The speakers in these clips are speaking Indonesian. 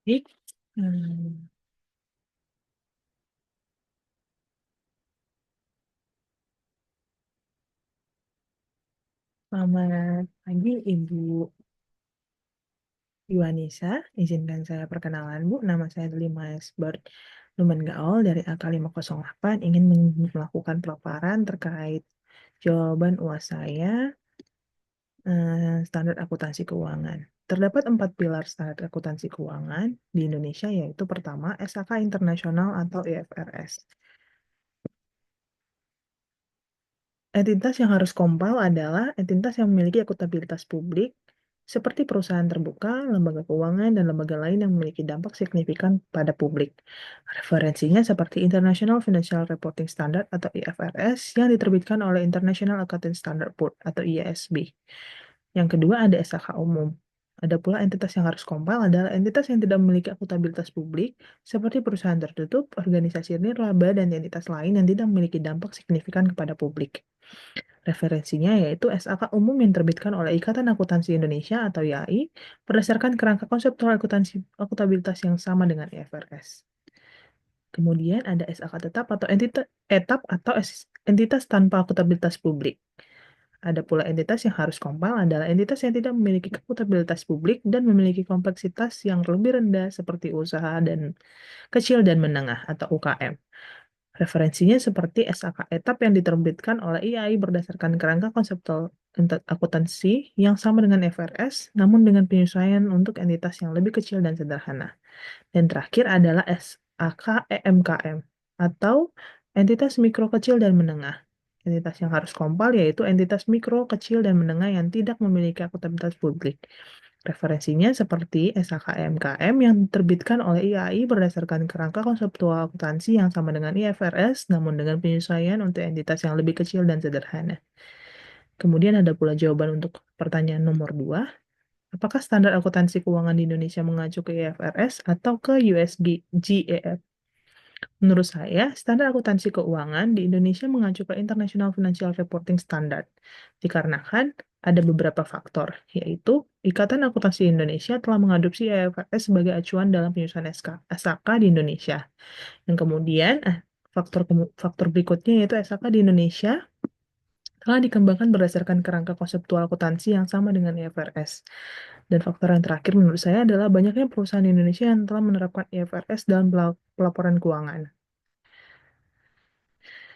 Baik. Hmm, Selamat pagi, Ibu Yuanisa. Izinkan saya perkenalan, Bu. Nama saya Delima Esbert Gaol dari AK 508. Ingin melakukan pelaporan terkait jawaban UAS saya, standar akuntansi keuangan. Terdapat 4 pilar standar akuntansi keuangan di Indonesia, yaitu pertama, SAK Internasional atau IFRS. Entitas yang harus kompal adalah entitas yang memiliki akuntabilitas publik, seperti perusahaan terbuka, lembaga keuangan, dan lembaga lain yang memiliki dampak signifikan pada publik. Referensinya seperti International Financial Reporting Standard atau IFRS yang diterbitkan oleh International Accounting Standard Board atau IASB. Yang kedua ada SAK umum. Ada pula entitas yang harus kompal adalah entitas yang tidak memiliki akuntabilitas publik, seperti perusahaan tertutup, organisasi nirlaba, dan entitas lain yang tidak memiliki dampak signifikan kepada publik. Referensinya yaitu SAK umum yang diterbitkan oleh Ikatan Akuntansi Indonesia atau IAI berdasarkan kerangka konseptual akuntabilitas yang sama dengan IFRS. Kemudian ada SAK tetap atau entitas tanpa akuntabilitas publik. Ada pula entitas yang harus kompal adalah entitas yang tidak memiliki akuntabilitas publik dan memiliki kompleksitas yang lebih rendah seperti usaha dan kecil dan menengah atau UKM. Referensinya seperti SAK etap yang diterbitkan oleh IAI berdasarkan kerangka konseptual akuntansi yang sama dengan FRS, namun dengan penyesuaian untuk entitas yang lebih kecil dan sederhana. Dan terakhir adalah SAK EMKM atau entitas mikro kecil dan menengah. Entitas yang harus kompal yaitu entitas mikro, kecil, dan menengah yang tidak memiliki akuntabilitas publik. Referensinya seperti SHKMKM yang diterbitkan oleh IAI berdasarkan kerangka konseptual akuntansi yang sama dengan IFRS, namun dengan penyesuaian untuk entitas yang lebih kecil dan sederhana. Kemudian ada pula jawaban untuk pertanyaan nomor 2. Apakah standar akuntansi keuangan di Indonesia mengacu ke IFRS atau ke USG GAAP? Menurut saya, standar akuntansi keuangan di Indonesia mengacu ke International Financial Reporting Standard, dikarenakan ada beberapa faktor, yaitu Ikatan Akuntansi Indonesia telah mengadopsi IFRS sebagai acuan dalam penyusunan SAK di Indonesia. Dan kemudian, faktor berikutnya yaitu SAK di Indonesia telah dikembangkan berdasarkan kerangka konseptual akuntansi yang sama dengan IFRS. Dan faktor yang terakhir menurut saya adalah banyaknya perusahaan di Indonesia yang telah menerapkan IFRS dalam pelaporan keuangan.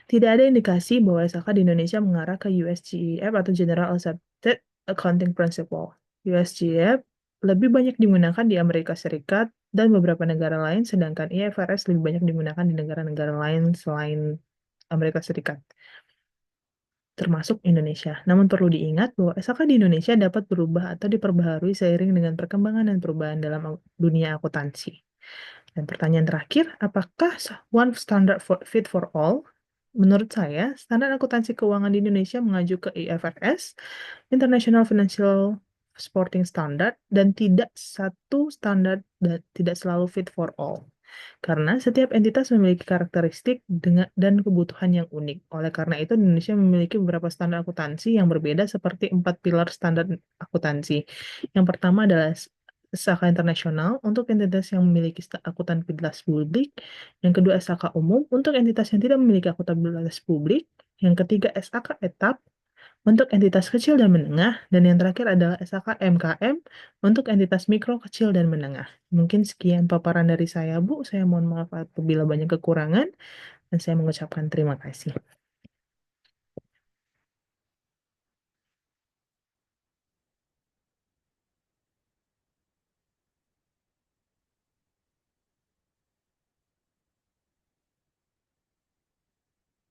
Tidak ada indikasi bahwa SAK di Indonesia mengarah ke USGAP atau General Accepted Accounting Principle. USGAP lebih banyak digunakan di Amerika Serikat dan beberapa negara lain, sedangkan IFRS lebih banyak digunakan di negara-negara lain selain Amerika Serikat, termasuk Indonesia. Namun perlu diingat bahwa SAK di Indonesia dapat berubah atau diperbaharui seiring dengan perkembangan dan perubahan dalam dunia akuntansi. Dan pertanyaan terakhir, apakah one standard fit for all? Menurut saya, standar akuntansi keuangan di Indonesia mengacu ke IFRS, International Financial Reporting Standard, dan tidak satu standar dan tidak selalu fit for all. Karena setiap entitas memiliki karakteristik dan kebutuhan yang unik. Oleh karena itu, Indonesia memiliki beberapa standar akuntansi yang berbeda seperti 4 pilar standar akuntansi. Yang pertama adalah SAK internasional untuk entitas yang memiliki akuntabilitas publik. Yang kedua, SAK umum untuk entitas yang tidak memiliki akuntabilitas publik. Yang ketiga, SAK etap untuk entitas kecil dan menengah, dan yang terakhir adalah SAK MKM untuk entitas mikro, kecil, dan menengah. Mungkin sekian paparan dari saya, Bu. Saya mohon maaf apabila banyak kekurangan, dan saya mengucapkan terima kasih.